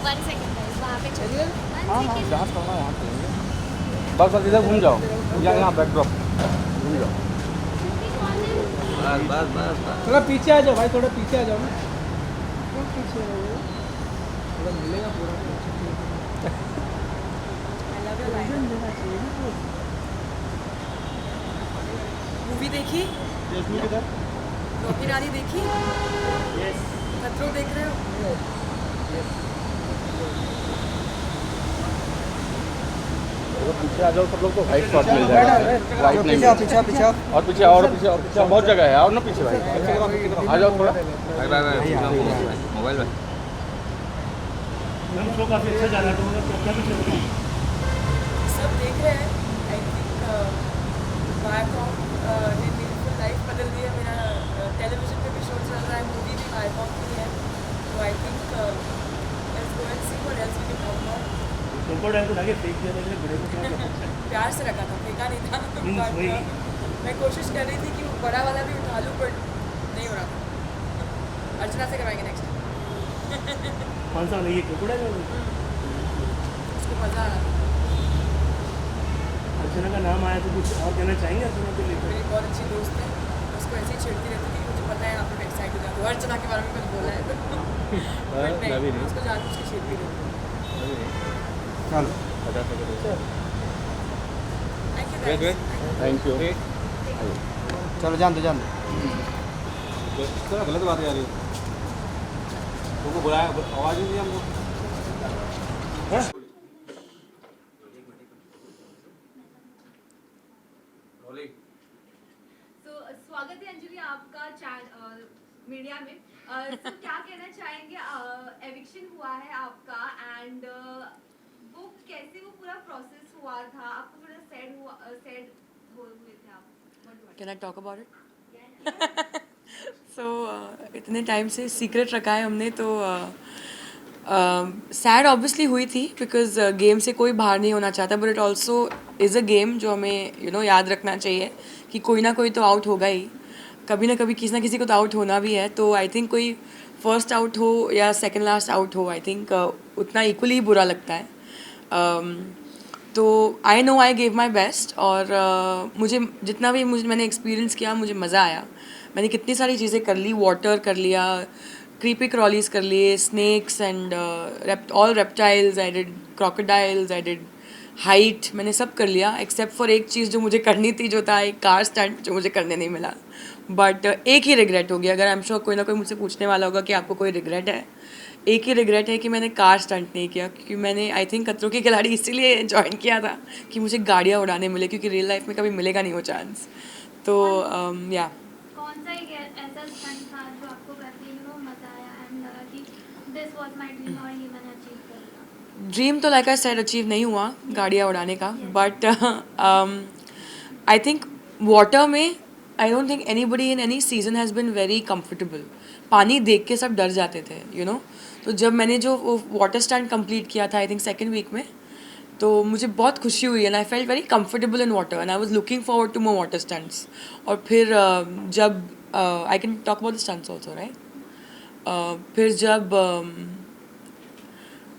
1 second guys, वहाँ पे चलिए। हाँ हाँ डांस करना है, यहाँ चलेंगे। बस बस इधर घूम जाओ, यहाँ बैकड्रॉप घूम जाओ। बस बस बस बस। थोड़ा पीछे आ जाओ भाई, थोड़ा पीछे आ जाओ ना। क्यों पीछे हो? थोड़ा मिलेगा पूरा। मूवी देखी? रेशमी किधर? रॉकी रानी देखी? यस खतरों देख रहे हो? पीछे आ जाओ सब लोग, तो वाइट शॉट मिल जाएगा। वाइट नहीं पीछे पीछे पीछे और पीछे और पीछे और पीछे बहुत जगह है, और ना पीछे भाई आ जाओ थोड़ा। भाई भाई भाई मोबाइल में मैम शो काफ़ी अच्छा जा रहा है, तो क्या कुछ सब देख रहे हैं। आई थिंक वायाकॉम ने मेरी फुल लाइफ बदल दी है। मेरा टेलीविजन पे भी शो चल रहा है, मूवी भी वायाकॉम की है। तो I think let's go and see what else we can talk about. तुमको टाइम तो लगे फेंक दिया था, इसलिए बड़े को क्या प्यार से रखा था, फेंका नहीं था। But, वही। मैं कोशिश कर रही थी कि वो बड़ा वाला भी उठा लूँ, बट नहीं हो रहा था। अर्चना से करवाएंगे नेक्स्ट। कौन सा वाला, ये क्रोकोडाइल वाला? उसको मज़ा आ रहा था। अर्चना का नाम आया तो कुछ और कहना चाहेंगे अर्चना को लेकर? मेरी बहुत अच्छी दोस्त है, उसको ऐसे ही छेड़ती रहती थी कि मुझे पता है आप लोग एक्साइट हो जाते हो अर्चना के बारे में कुछ बोला है तो। But नहीं, उसको जानबूझ के छेड़ती रहती थी। चलो Thank you wait guys. Wait thank you. चलो जान दो गलत बात है यार, तुमको बुलाया आवाज़ नहीं दी हमको। तो स्वागत है अंजलि आपका मीडिया में। तो क्या कहना चाहेंगे, एविक्शन हुआ है आपका एंड वो कैसे वो पूरा प्रोसेस हुआ था, आपको थोड़ा सैड हुए थे आप? Can I talk about it? So इतने टाइम से सीक्रेट रखा है हमने, तो सैड ऑब्वियसली हुई थी बिकॉज गेम से कोई बाहर नहीं होना चाहता, but it also is a game जो हमें याद रखना चाहिए कि कोई ना कोई तो आउट होगा ही, कभी ना कभी किसी ना किसी को तो आउट होना भी है। तो आई थिंक कोई फर्स्ट आउट हो या सेकंड लास्ट आउट हो, आई थिंक उतना इक्वली ही बुरा लगता है। तो I know I gave my best, और मुझे जितना भी मैंने एक्सपीरियंस किया मुझे मज़ा आया। मैंने कितनी सारी चीज़ें कर ली, वाटर कर लिया, क्रीपी क्रॉलीज कर लिए, snacks and all reptiles, I did crocodiles, I did height, मैंने सब कर लिया एक्सेप्ट फॉर एक चीज़ जो मुझे करनी थी, जो था एक कार स्टंट जो मुझे करने नहीं मिला। बट एक ही रिग्रेट हो गया। अगर आई एम श्योर कोई ना कोई मुझसे पूछने वाला होगा कि आपको कोई रिग्रेट है, एक ही रिग्रेट है कि मैंने कार स्टंट नहीं किया, क्योंकि मैंने आई थिंक खतरों के खिलाड़ी इसीलिए ज्वाइन किया था कि मुझे गाड़ियाँ उड़ाने मिले, क्योंकि रियल लाइफ में कभी मिलेगा नहीं वो चांस। तो या कौन सा एक ऐसा स्टंट था जो आपको करके मजा आया एंड लगा कि दिस वाज माय ड्रीम और ये मैंने अचीव कर लिया? ड्रीम तो लाइक आई सेड अचीव नहीं हुआ गाड़ियाँ उड़ाने का, बट आई थिंक वाटर में आई don't think anybody in any season has been very comfortable. पानी देख के सब डर जाते थे तो जब मैंने जो वो वाटर स्टंट कंप्लीट किया था आई थिंक सेकेंड वीक में, तो मुझे बहुत खुशी हुई and I felt very comfortable in water and I was looking forward to more water stunts. और फिर जब I can talk about the stunts also right, फिर जब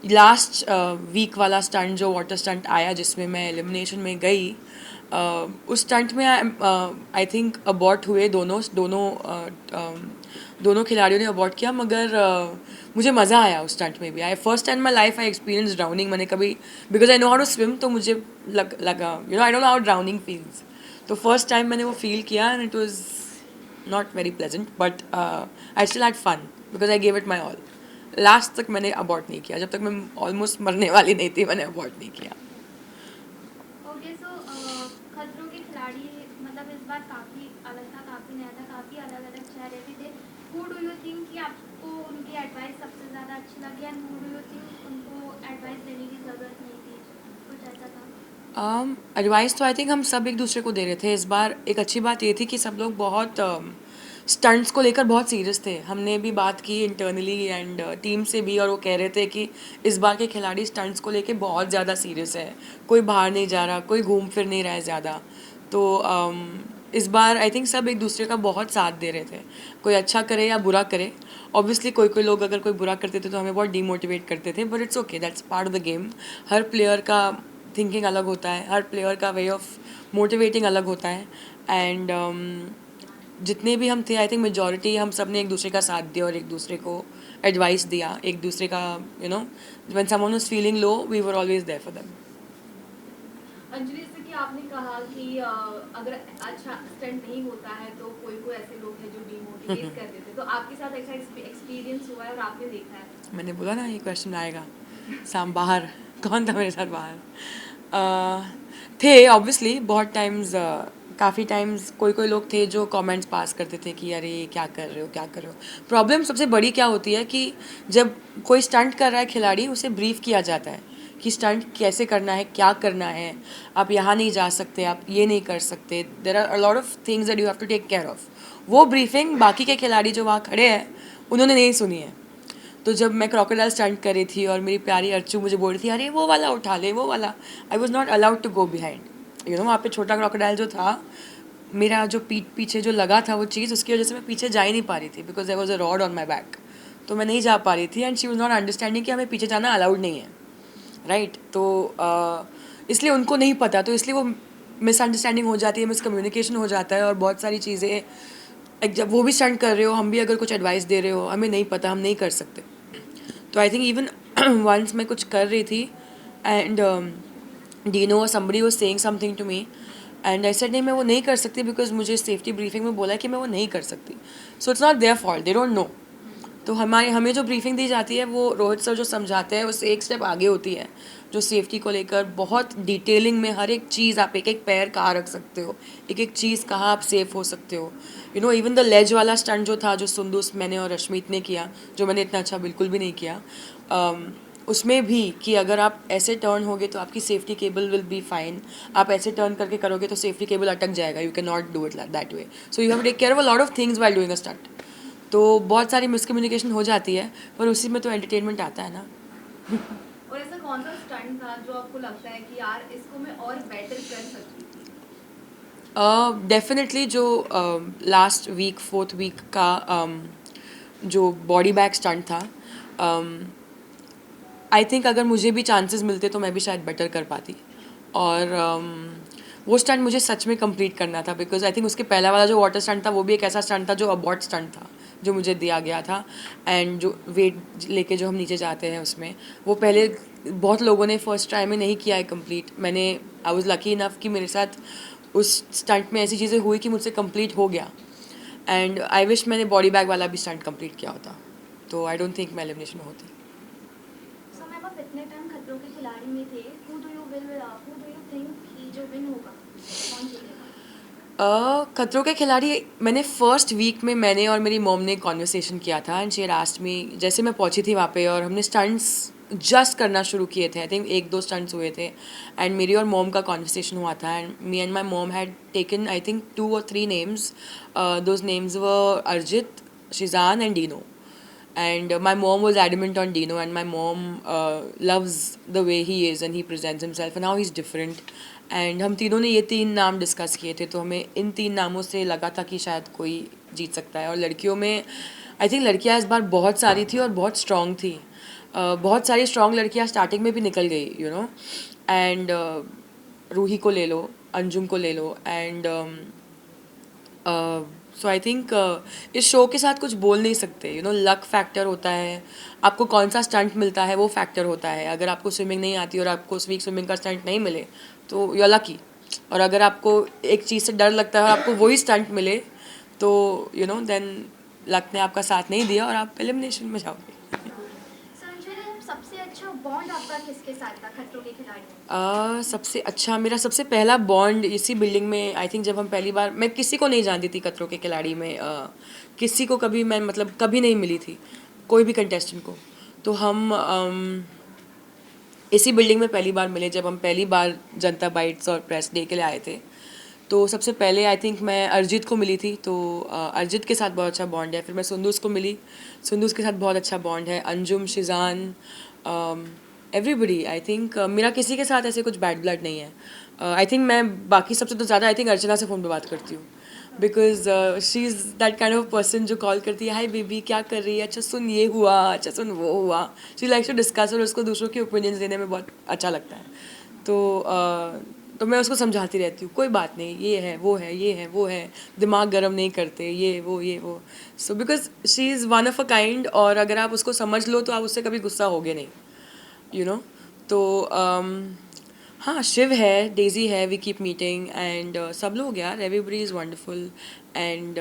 लास्ट वीक वाला स्टंट जो वाटर स्टंट आया जिसमें मैं एलिमिनेशन में गई, उस स्टंट में आई थिंक अबॉर्ट हुए दोनों खिलाड़ियों ने अबॉर्ट किया, मगर मुझे मज़ा आया उस स्टंट में भी। I first time my life I experience drowning. मैंने कभी, because I know how to swim, तो मुझे लगा I don't know how drowning feels, तो फर्स्ट टाइम मैंने वो फील किया and it was not very pleasant, but I still had fun because I gave it my all. Last तक मैंने abort नहीं किया, जब तक मैं ऑलमोस्ट मरने वाली नहीं थी मैंने अबॉर्ट नहीं किया। ओके, सो खतरों के खिलाड़ी मतलब इस बार काफ़ी अलग था, काफ़ी नया था, काफ़ी अलग अलग चेहरे भी थे। हु डू यू थिंक कि आपको उनकी एडवाइस सबसे ज़्यादा अच्छी लगी and who do you think उनको एडवाइस देने की ज़रूरत नहीं थी, कुछ ऐसा था? एडवाइस तो आई थिंक हम सब एक दूसरे को दे रहे थे इस बार। एक अच्छी बात ये थी कि सब लोग बहुत स्टंट्स को लेकर बहुत सीरियस थे। हमने भी बात की इंटरनली एंड टीम से भी, और वो कह रहे थे कि इस बार के खिलाड़ी स्टंट्स को लेकर बहुत ज़्यादा सीरियस है, कोई बाहर नहीं जा रहा, कोई घूम फिर नहीं रहा है ज़्यादा। तो इस बार आई थिंक सब एक दूसरे का बहुत साथ दे रहे थे, कोई अच्छा करे या बुरा करे। ऑब्वियसली कोई कोई लोग अगर कोई बुरा करते थे तो हमें बहुत डीमोटिवेट करते थे, but it's okay, that's part of the game. Her player का थिंकिंग अलग होता है, हर प्लेयर का वे ऑफ मोटिवेटिंग अलग होता है। एंड जितने भी हम थे, आई थिंक मेजॉरिटी हम सब ने एक दूसरे का साथ दिया और एक दूसरे को एडवाइस दिया, एक दूसरे का when someone was feeling low we were always there for them. Anjali, जैसे कि आपने कहा कि अगर अच्छा स्टंट नहीं होता है तो कोई कोई ऐसे लोग हैं जो डिमोटिवेट कर देते हैं, तो आपके साथ ऐसा एक्सपीरियंस हुआ है और आपने देखा है? मैंने बोला ना ये क्वेश्चन आएगा। साम बाहर कौन था मेरे साथ बाहर? थे ऑब्वियसली बहुत टाइम्स, काफ़ी टाइम्स कोई कोई लोग थे जो कमेंट्स पास करते थे कि अरे क्या कर रहे हो, क्या कर रहे हो। प्रॉब्लम सबसे बड़ी क्या होती है कि जब कोई स्टंट कर रहा है खिलाड़ी, उसे ब्रीफ किया जाता है कि स्टंट कैसे करना है, क्या करना है, आप यहाँ नहीं जा सकते, आप ये नहीं कर सकते, there are a lot of things that you have to take care of. वो ब्रीफिंग बाकी के खिलाड़ी जो वहाँ खड़े हैं उन्होंने नहीं सुनी है। तो जब मैं क्रोकोडाइल स्टंट कर रही थी और मेरी प्यारी अर्चू मुझे बोल रही थी अरे वो वाला उठा ले, वो वाला, I was not allowed to go behind. वहाँ पे छोटा क्रोकोडाइल जो था, मेरा जो पीठ पीछे जो लगा था वो चीज़, उसकी वजह से मैं पीछे जा ही नहीं पा रही थी, because there was a rod on my back. तो मैं नहीं जा पा रही थी and she was not understanding कि हमें पीछे जाना अलाउड नहीं है, राइट। तो इसलिए उनको नहीं पता, तो इसलिए वो मिसअंडरस्टैंडिंग हो जाती है, मिसकम्युनिकेशन हो जाता है और बहुत सारी चीज़ें। जब वो भी स्टंट कर रहे हो, हम भी अगर कुछ एडवाइस दे रहे हो, हमें नहीं पता, हम नहीं कर सकते। तो आई थिंक इवन वंस मैं कुछ कर रही थी एंड डीनो और somebody was saying something to me and I said नहीं मैं वो नहीं कर सकती, बिकॉज मुझे सेफ्टी ब्रीफिंग में बोला कि मैं वो नहीं कर सकती। So it's not their fault, they don't know. तो हमें जो ब्रीफिंग दी जाती है वो रोहित सर जो समझाते हैं उससे एक स्टेप आगे होती है, जो सेफ्टी को लेकर बहुत डिटेलिंग में हर एक चीज़, आप एक एक पैर कहाँ रख सकते हो, एक एक चीज़ कहाँ आप सेफ हो सकते हो। इवन द लेज वाला स्टंट जो था, जो सुंदूस मैंने और रश्मित ने किया, जो मैंने इतना अच्छा बिल्कुल भी नहीं किया, उसमें भी कि अगर आप ऐसे टर्न होगे तो आपकी safety cable will be fine, आप ऐसे टर्न करके करोगे तो सेफ्टी केबल अटक जाएगा, you can not do it that way. So you have to take care of a lot of things while doing a stunt. तो बहुत सारी मिसकम्युनिकेशन हो जाती है, पर उसी में तो एंटरटेनमेंट आता है ना। और ऐसा कौन सा स्टंट था जो आपको लगता है कि यार इसको मैं और बेटर कर सकती थी? डेफिनेटली जो लास्ट वीक 4th वीक का जो बॉडी बैग स्टंट था, आई थिंक अगर मुझे भी चांसेस मिलते तो मैं भी शायद बेटर कर पाती। और वो स्टंट मुझे सच में कंप्लीट करना था, बिकॉज आई थिंक उसके पहला वाला जो वाटर स्टंट था वो भी एक ऐसा स्टंट था जो अबॉर्ट स्टंट था, जो मुझे दिया गया था। एंड जो वेट लेके जो हम नीचे जाते हैं उसमें, वो पहले बहुत लोगों ने फर्स्ट ट्राई में नहीं किया है complete. I was lucky enough कि मेरे साथ उस स्टंट में ऐसी चीज़ें हुई कि मुझसे कंप्लीट हो गया। एंड आई विश मैंने बॉडी बैग वाला भी स्टंट कंप्लीट किया होता, तो आई डोंट थिंक मैं एलिमिनेशन में होती। सो मैम, आप इतने टाइम खतरों के खिलाड़ी में थे, हु डू यू थिंक कि जो विन होगा, कौन जीतेगा? खतरों के खिलाड़ी, मैंने फर्स्ट वीक में मैंने और मेरी मॉम ने कॉन्वर्सेशन किया था and she had asked me, जैसे मैं पहुंची थी वहाँ पे और हमने स्टंट्स जस्ट करना शुरू किए थे, आई थिंक 1-2 स्टंट्स हुए थे एंड मेरी और मॉम का कॉन्वर्सेशन हुआ था and me and my mom had taken I think 2 or 3 names, those names were Arjit, Shizan and Dino. And my mom was adamant on Dino, and my mom loves the way he is and he presents himself and how he's different. And हम तीनों ने ये 3 नाम discuss किए थे, तो हमें इन 3 नामों से लगा था कि शायद कोई जीत सकता है। और लड़कियों में आई थिंक लड़कियां इस बार बहुत सारी थी और बहुत स्ट्रॉन्ग थी, बहुत सारी स्ट्रॉन्ग लड़कियां स्टार्टिंग में भी निकल गई, एंड रूही को ले लो, अंजुम को ले लो, एंड सो आई थिंक इस शो के साथ कुछ बोल नहीं सकते, लक फैक्टर होता है, आपको कौन सा स्टंट मिलता है वो फैक्टर होता है। अगर आपको स्विमिंग नहीं आती और आपको उस वीक स्विमिंग का स्टंट नहीं मिले तो यू आर लकी, और अगर आपको एक चीज़ से डर लगता है और आपको वही स्टंट मिले तो देन लक ने आपका साथ नहीं दिया और आप एलिमिनेशन में जाओगे। संजय, सबसे अच्छा बॉन्ड आपका किसके साथ था खतरों के खिलाड़ी में? सबसे अच्छा, मेरा सबसे पहला बॉन्ड इसी बिल्डिंग में, आई थिंक जब हम पहली बार, मैं किसी को नहीं जानती थी खतरों के खिलाड़ी में, किसी को कभी मैं कभी नहीं मिली थी, कोई भी कंटेस्टेंट को। तो हम इसी बिल्डिंग में पहली बार मिले जब हम पहली बार जनता बाइट्स और प्रेस डे के लिए आए थे। तो सबसे पहले आई थिंक मैं अरिजीत को मिली थी, तो अरिजीत के साथ बहुत अच्छा बॉन्ड है। फिर मैं सुंदूस को मिली, सुंदूस के साथ बहुत अच्छा बॉन्ड है। Anjum, Sheezan, everybody, I think मेरा किसी के साथ ऐसे कुछ बैड ब्लड नहीं है। आई थिंक मैं बाकी सबसे तो ज़्यादा आई थिंक अर्चना से फ़ोन पे बात करती हूँ, because she is that kind of person जो कॉल करती है, हाय बेबी क्या कर रही है, अच्छा सुन ये हुआ, अच्छा सुन वो हुआ. शी लाइक्स टू डिस्कस और उसको दूसरों के ओपिनियंस देने में बहुत अच्छा लगता है. तो मैं उसको समझाती रहती हूँ, कोई बात नहीं, ये है वो है ये है वो है, दिमाग गर्म नहीं करते, ये वो. So because she is one of a kind, और अगर आप उसको समझ लो तो आप उससे कभी गुस्सा होगे नहीं, यू नो. तो हाँ, शिव है, डेजी है, वी कीप मीटिंग एंड सब लोग यार, एवरीबडी इज़ वंडरफुल एंड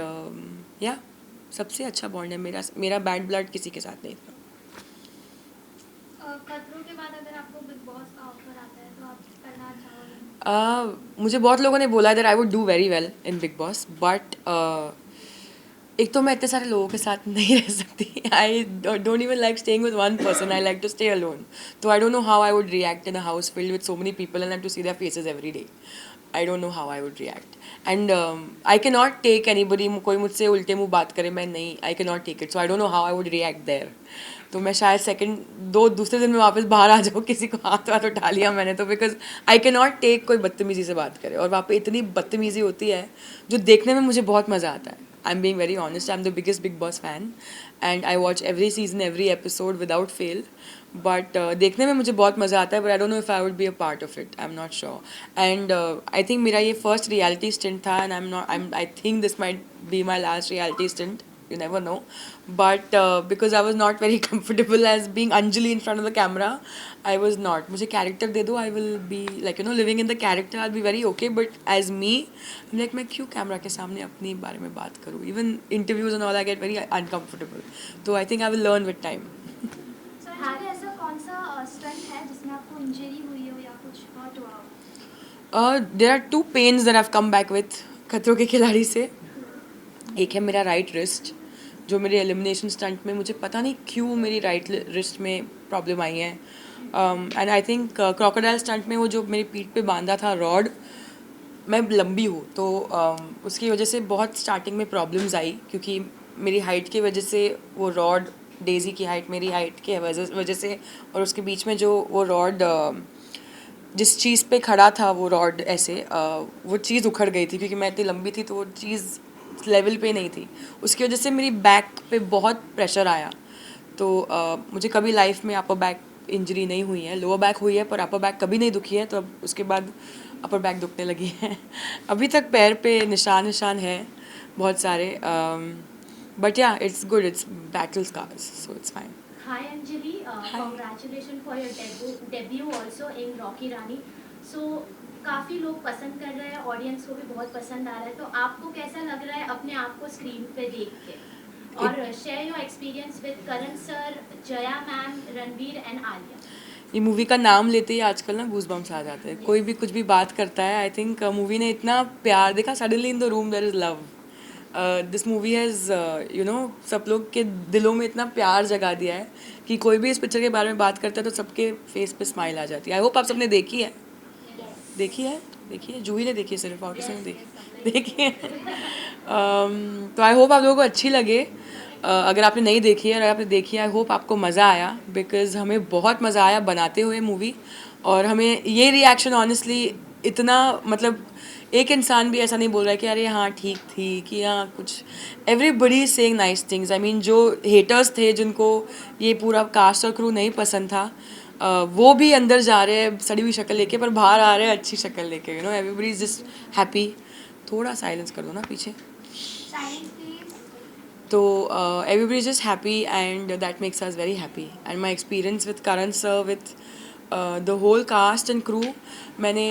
या सबसे अच्छा बॉन्ड है मेरा बैड ब्लड किसी के साथ नहीं था. खतरों के बाद अगर आपको बिग बॉस का ऑफर आता है तो आप करना चाहोगे? मुझे बहुत लोगों ने बोला that I would do very well in big boss, but एक तो मैं इतने सारे लोगों के साथ नहीं रह सकती. I don't even like staying with one person, I like to stay alone. तो I don't know how I would react in a house filled with so many people and I have to see their faces every day. I don't know how I would react and I can not take anybody, कोई मुझसे उल्टे मुँह बात करे, मैं नहीं, I can not take it. So I don't know how I would react there. तो मैं शायद दूसरे दिन में वापस बाहर आ जाऊँ, किसी को हाथ उठा लिया मैंने तो, because I can not take कोई बदतमीज़ी से बात करे, और वहाँ पे इतनी बदतमीज़ी होती है जो देखने में मुझे बहुत मज़ा आता है. I'm being very honest. I'm the biggest Big Boss fan, and I watch every season, every episode without fail. But देखने में मुझे बहुत मज़ा आता है, but I don't know if I would be a part of it. I'm not sure. And I think मेरा ये first reality stint था, and I think this might be my last reality stint. You never know. But because I was not very comfortable as being Anjali in front of the camera, I was not. मुझे character दे दो, I will be like, you know, living in the character. I'll be very okay. But as me, I'm like, मैं क्यों camera के सामने अपने बारे में बात करूँ? Even interviews and all, I get very uncomfortable. So I think I will learn with time. Sir आपका ऐसा कौन सा स्टंट है जिसमें आपको इंजरी हुई हो या कुछ हर्ट हुआ हो? There are two pains that I've come back with खतरों के खिलाड़ी से. एक है मेरा राइट रिस्ट, जो मेरे एलिमिनेशन स्टंट में मुझे पता नहीं क्यों मेरी राइट रिस्ट में प्रॉब्लम आई है. And I think crocodile stunt में वो जो मेरी पीठ पे बांधा था रॉड, मैं लंबी हूँ तो उसकी वजह से बहुत स्टार्टिंग में प्रॉब्लम्स आई, क्योंकि मेरी हाइट की वजह से वो रॉड, डेजी की हाइट मेरी हाइट के वजह से, और उसके बीच में जो वो रॉड जिस चीज़ पे खड़ा था वो रॉड ऐसे वो चीज़ उखड़ गई थी, क्योंकि मैं इतनी लंबी थी तो वो चीज़ लेवल पे नहीं थी. उसकी वजह से मेरी बैक पे बहुत प्रेशर आया. तो मुझे कभी लाइफ में अपर बैक इंजरी नहीं हुई है, लोअर बैक हुई है पर अपर बैक कभी नहीं दुखी है. तो अब उसके बाद अपर बैक दुखने लगी है. अभी तक पैर पे निशान है बहुत सारे, but yeah it's good, it's battle scars, so it's fine. Hi Anjali, congratulations for your debut also in Rocky Rani. So काफ़ी लोग पसंद कर रहे हैं, ऑडियंस को भी बहुत पसंद आ रहा है, तो आपको कैसा लग रहा है अपने आप को स्क्रीन पे देख के? और share your experience with Karan sir, Jaya ma'am, Ranveer and Alia. ये मूवी का नाम लेते ही आजकल ना गूज़बम्स आ जाते हैं. कोई भी कुछ भी बात करता है, आई थिंक मूवी ने इतना प्यार देखा, suddenly in the room there is love. This movie has you know सब लोग के दिलों में इतना प्यार जगा दिया है कि कोई भी इस पिक्चर के बारे में बात करता है तो सबके फेस पे स्माइल आ जाती है. आई होप आप सबने देखी है. जूही ने देखी है, सिर्फ और किसी ने देखी है. तो आई होप आप लोगों को अच्छी लगे. अगर आपने नहीं देखी है, अगर आपने देखी है, आई होप आपको मज़ा आया, बिकॉज़ हमें बहुत मज़ा आया बनाते हुए मूवी. और हमें ये रिएक्शन ऑनेस्टली इतना, मतलब एक इंसान भी ऐसा नहीं बोल रहा है कि अरे हाँ ठीक थी, कि हाँ कुछ, everybody saying nice things. I mean जो हेटर्स थे, जिनको ये पूरा कास्ट और क्रू नहीं पसंद था, वो भी अंदर जा रहे हैं सड़ी हुई शक्ल लेके, पर बाहर आ रहे हैं अच्छी शक्ल लेके. You know everybody is just happy. थोड़ा साइलेंस कर दो ना पीछे. तो everybody is just happy and that makes us very happy. And my experience with Karan sir, with the whole cast and crew. मैंने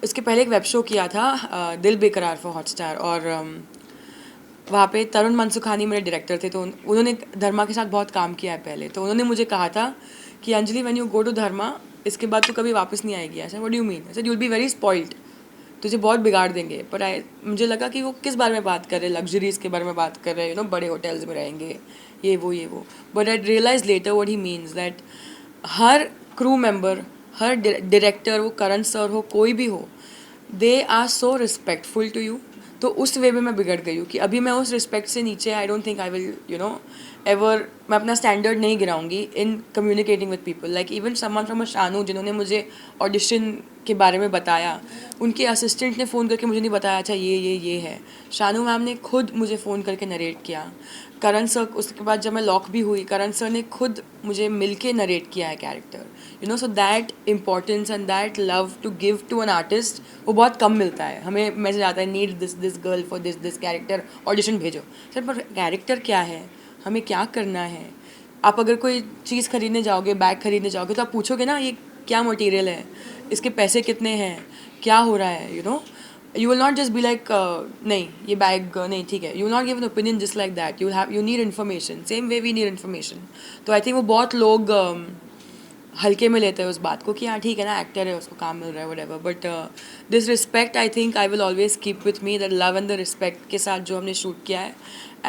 इसके पहले एक वेब शो किया था, दिल बेकरार फॉर हॉटस्टार, और वहाँ पे तरुण मनसुखानी मेरे डायरेक्टर थे. तो उन्होंने धर्मा के साथ बहुत काम किया है पहले. तो उन्होंने मुझे कहा था कि Anjali when you go to Dharma, इसके बाद तो कभी वापस नहीं आएगी. ऐसा व्हाट डू यू मीन? ऐसा you will be very spoiled, तुझे बहुत बिगाड़ देंगे. पर मुझे लगा कि वो किस बारे में बात कर रहे हैं, लग्जरीज़ के बारे में बात कर रहे हैं, यू नो बड़े होटल्स में रहेंगे, ये वो. But I realise later what he means, that हर क्रू मेंबर, हर डायरेक्टर, वो करण सर हो, कोई भी हो, they are so respectful to you. तो उस वे में मैं बिगड़ गई हूँ कि अभी मैं उस रिस्पेक्ट से नीचे, I don't think I will you know ever, मैं अपना स्टैंडर्ड नहीं गिराऊंगी in communicating with people. Like even someone from a Shanoo, जिन्होंने मुझे ऑडिशन के बारे में बताया, उनके असिस्टेंट ने फ़ोन करके मुझे नहीं बताया अच्छा ये है, शानू मैम ने खुद मुझे फ़ोन करके नरेट किया, करण सर उसके बाद जब मैं लॉक भी हुई करण सर ने खुद मुझे मिल के नरेट किया है character, you know, so that importance and that love to give to an artist वो बहुत कम मिलता है। हमें मैसेज आता है need this girl for this character, audition भेजो। सर पर कैरेक्टर क्या है, हमें क्या करना है। आप अगर कोई चीज़ खरीदने जाओगे, बैग खरीदने जाओगे तो आप पूछोगे ना ये क्या मटेरियल है, इसके पैसे कितने हैं, क्या हो रहा है, you know. You will not just be like नहीं ये बैग नहीं ठीक है, you will not give an opinion just like that, you need information, same way we need information। तो I think वो बहुत लोग हल्के में लेते हैं उस बात को कि हाँ ठीक है ना एक्टर है उसको काम मिल रहा है whatever, but this respect I think I will always keep with me, that love and the respect के साथ जो हमने शूट किया है,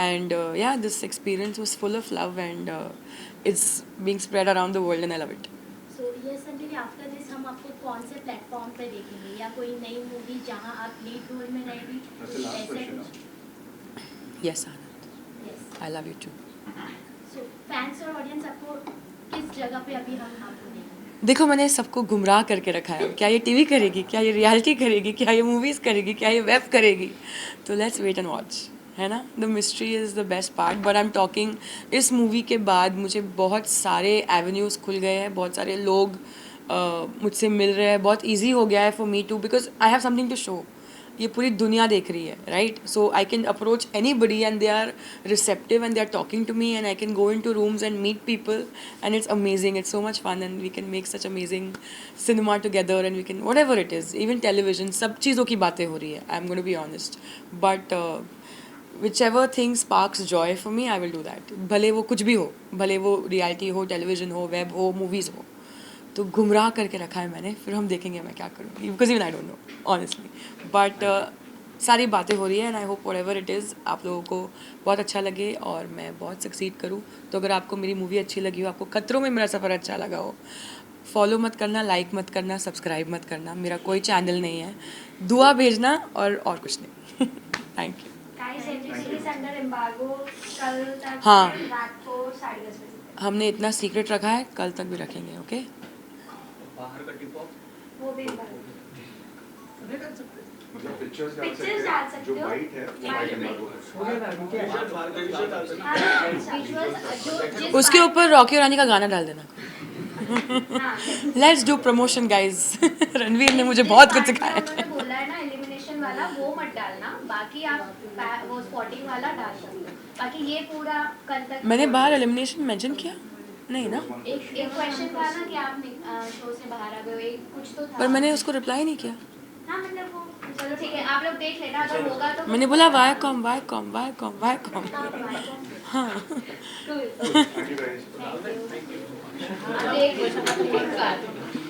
and yeah this experience was full of love and it's being spread around the world and I love it। So yes Sanjay, after this हम आपको कौन से प्लेटफॉर्म पे देखेंगे, या कोई नई मूवी जहां आप लीड रोल में रहेंगी, ऐसे कुछ? Yes Anand, yes. I love you too। So fans और ऑडियंस आपको किस जगह पे अभी हम आपको देखेंगे? देखो मैंने सबको गुमराह करके रखा है, क्या ये टीवी करेगी, क्या ये रियलिटी करेगी, क्या ये मूवीज़ करेगी, क्या ये वेब करेगी, तो लेट्स वेट एंड वॉच, है ना। The mystery is the best part, but I am talking इस मूवी के बाद मुझे बहुत सारे एवेन्यूज़ खुल गए हैं, बहुत सारे लोग मुझसे मिल रहे हैं, बहुत ईजी हो गया है for me too, because I have something to show. ये पूरी दुनिया देख रही है, right, so I can approach anybody and they are receptive and they are talking to me and I can go into rooms and meet people and it's amazing, it's so much fun and we can make such amazing cinema together and we can whatever it is, even television, सब चीज़ों की बातें हो रही है, I am going to be honest, but whichever thing sparks joy for me I will do that, भले वो कुछ भी हो, भले वो रियलिटी हो, टेलीविजन हो, वेब हो, मूवीज़ हो, तो गुमराह करके रखा है मैंने, फिर हम देखेंगे मैं क्या करूँगी, because even I don't know honestly, but सारी बातें हो रही है and I hope whatever it is आप लोगों को बहुत अच्छा लगे और मैं बहुत सक्सीड करूँ। तो अगर आपको मेरी मूवी अच्छी लगी हो, आपको खतरों में मेरा सफ़र अच्छा लगा हो, फॉलो मत करना, लाइक मत करना, सब्सक्राइब मत करना, मेरा कोई चैनल नहीं है, दुआ भेजना और कुछ नहीं। Thank you. Guys entry under embargo, कल तक हाँ। रात को 10:30 बजे हमने इतना सीक्रेट रखा है, कल तक भी रखेंगे, ओके। वो भी एम्बार्गो मतलब पिक्चर्स पिक्चर्स डाल सकते जो हो, वाइट है वो वाइट एम्बार्गो है। हो गया ना, ठीक है। हाँ, विजुअल्स जो जिस उसके ऊपर रॉकी और रानी का गाना डाल देना। हाँ, let's do promotion guys. Ranveer ने मुझे बहुत कुछ जिस सिखाया part में है। उन्होंने बोला है ना एलिमिनेशन वाला, वो मत डालना, बाकी आप वो स्पॉटिंग वाला डाल सकते हो, बाकी ये पूरा कल तक। मैंने बाहर एलिमिनेशन मेंशन किया नहीं ना, एक क्वेश्चन था ना कि आप शो से बाहर आ गए हो, एक कुछ तो था, पर मैंने उसको रिप्लाई नहीं किया। हाँ मतलब वो, चलो ठीक है, आप लोग देख लेना, अगर होगा तो मैंने बोला वाई कॉम वाई कॉम वाई कॉम वाई कॉम। हाँ थैंक यू गाइस। देख लेना।